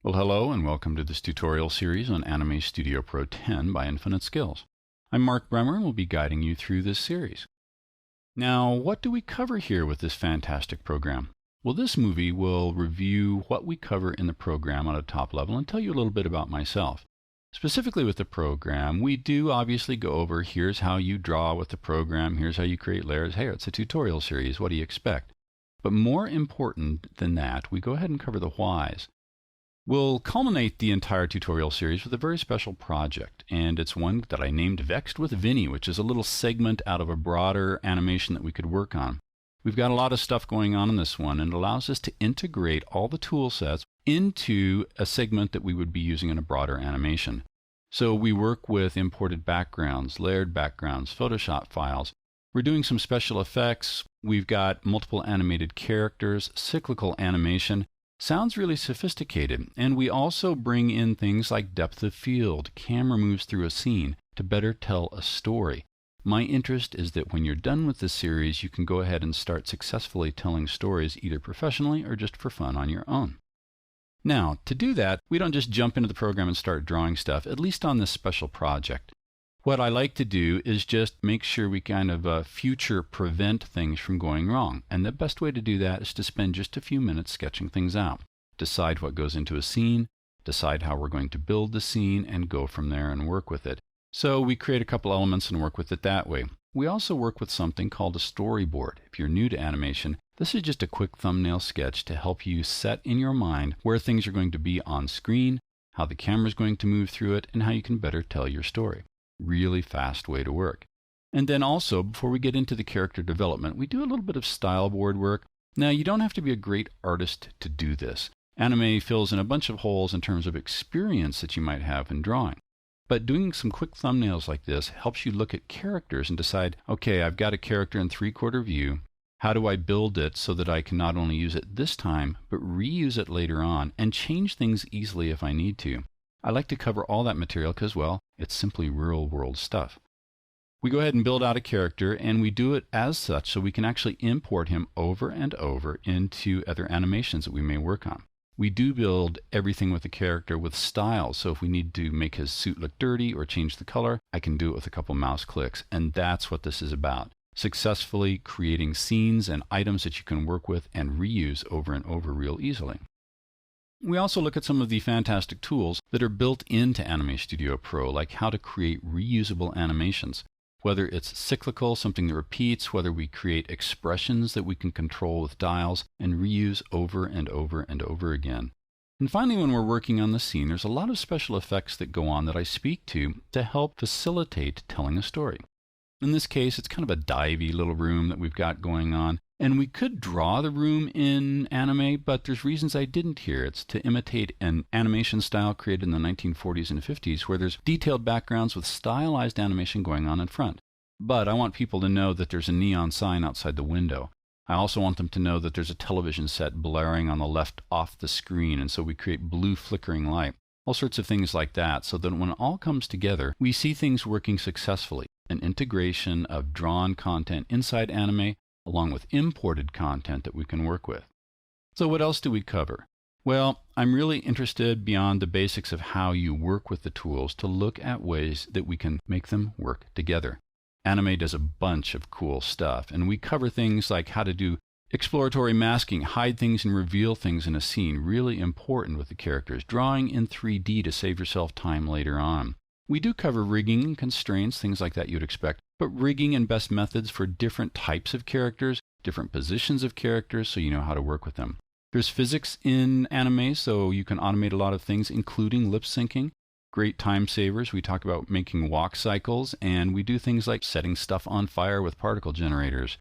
Well, hello and welcome to this tutorial series on Anime Studio Pro 10 by Infinite Skills. I'm Mark Bremer and will be guiding you through this series. Now, what do we cover here with this fantastic program? Well, this movie will review what we cover in the program on a top level and tell you a little bit about myself. Specifically with the program, we do obviously go over here's how you draw with the program, here's how you create layers. Hey, it's a tutorial series, what do you expect? But more important than that, we go ahead and cover the whys. We'll culminate the entire tutorial series with a very special project, and it's one that I named Vexed with Vinny, which is a little segment out of a broader animation that we could work on. We've got a lot of stuff going on in this one, and it allows us to integrate all the tool sets into a segment that we would be using in a broader animation. So we work with imported backgrounds, layered backgrounds, Photoshop files. We're doing some special effects. We've got multiple animated characters, cyclical animation. Sounds really sophisticated, and we also bring in things like depth of field, camera moves through a scene to better tell a story. My interest is that when you're done with this series, you can go ahead and start successfully telling stories either professionally or just for fun on your own. Now, to do that, we don't just jump into the program and start drawing stuff, at least on this special project. What I like to do is just make sure we kind of future prevent things from going wrong. And the best way to do that is to spend just a few minutes sketching things out. Decide what goes into a scene, decide how we're going to build the scene, and go from there and work with it. So we create a couple elements and work with it that way. We also work with something called a storyboard. If you're new to animation, this is just a quick thumbnail sketch to help you set in your mind where things are going to be on screen, how the camera is going to move through it, and how you can better tell your story. Really fast way to work. And then also, before we get into the character development, we do a little bit of style board work. Now, you don't have to be a great artist to do this. Anime fills in a bunch of holes in terms of experience that you might have in drawing. But doing some quick thumbnails like this helps you look at characters and decide, okay, I've got a character in 3/4 view. How do I build it so that I can not only use it this time, but reuse it later on and change things easily if I need to? I like to cover all that material because, well, it's simply real-world stuff. We go ahead and build out a character, and we do it as such so we can actually import him over and over into other animations that we may work on. We do build everything with the character with style, so if we need to make his suit look dirty or change the color, I can do it with a couple mouse clicks, and that's what this is about. Successfully creating scenes and items that you can work with and reuse over and over real easily. We also look at some of the fantastic tools that are built into Anime Studio Pro, like how to create reusable animations. Whether it's cyclical, something that repeats, whether we create expressions that we can control with dials and reuse over and over and over again. And finally, when we're working on the scene, there's a lot of special effects that go on that I speak to help facilitate telling a story. In this case, it's kind of a divey little room that we've got going on. And we could draw the room in anime, but there's reasons I didn't here. It's to imitate an animation style created in the 1940s and 50s where there's detailed backgrounds with stylized animation going on in front. But I want people to know that there's a neon sign outside the window. I also want them to know that there's a television set blaring on the left off the screen, and so we create blue flickering light. All sorts of things like that, so that when it all comes together, we see things working successfully. An integration of drawn content inside anime along with imported content that we can work with. So what else do we cover? Well, I'm really interested beyond the basics of how you work with the tools to look at ways that we can make them work together. Anime does a bunch of cool stuff, and we cover things like how to do exploratory masking, hide things and reveal things in a scene, really important with the characters, drawing in 3D to save yourself time later on. We do cover rigging and constraints, things like that you'd expect, but rigging and best methods for different types of characters, different positions of characters, so you know how to work with them. There's physics in anime, so you can automate a lot of things, including lip syncing. Great time savers. We talk about making walk cycles, and we do things like setting stuff on fire with particle generators,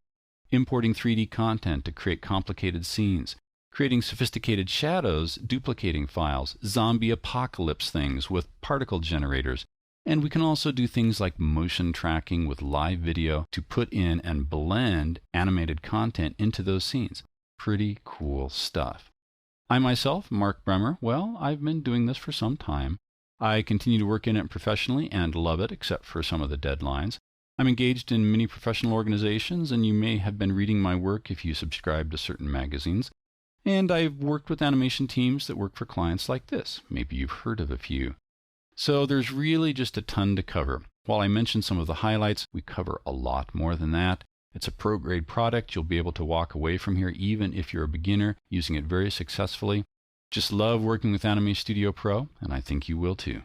importing 3D content to create complicated scenes, creating sophisticated shadows, duplicating files, zombie apocalypse things with particle generators. And we can also do things like motion tracking with live video to put in and blend animated content into those scenes. Pretty cool stuff. I myself, Mark Bremer, well, I've been doing this for some time. I continue to work in it professionally and love it, except for some of the deadlines. I'm engaged in many professional organizations, and you may have been reading my work if you subscribe to certain magazines. And I've worked with animation teams that work for clients like this. Maybe you've heard of a few. So there's really just a ton to cover. While I mentioned some of the highlights, we cover a lot more than that. It's a pro-grade product. You'll be able to walk away from here even if you're a beginner, using it very successfully. Just love working with Anime Studio Pro, and I think you will too.